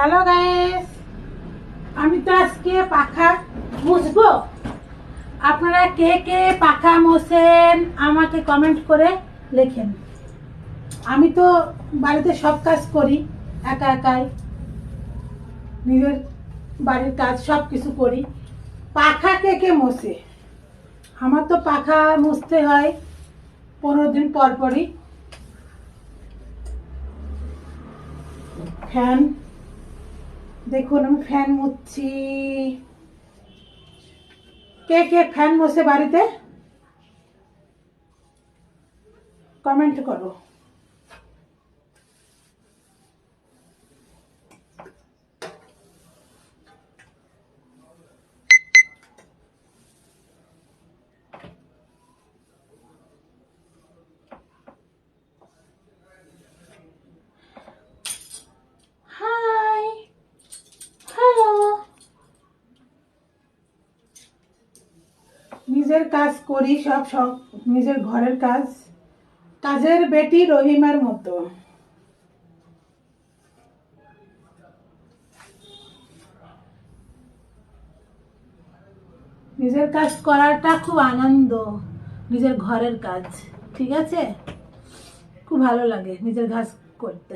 Hello guys, আমি তো আজকে পাখা মুছবো। আপনারা কে কে পাখা মোছেন আমাকে কমেন্ট করে লেখেন। আমি তো বাড়িতে সব কাজ করি একা একাই, নিজের বাড়ির কাজ সব কিছু করি। পাখা কে কে মোছে? আমার তো পাখা মুছতে হয় 15 দিন পর পরই। ফ্যান দেখুন, আমি ফ্যান মুছছি। কে কে ফ্যান মোছে বাড়িতে কমেন্ট করো। Hi, hello. নিজের কাজ করি সব সব নিজের ঘরের কাজ, কাজের বেটি রহিমার মতো। নিজের কাজ করাটা খুব আনন্দ, নিজের ঘরের কাজ, ঠিক আছে? খুব ভালো লাগে নিজের কাজ করতে।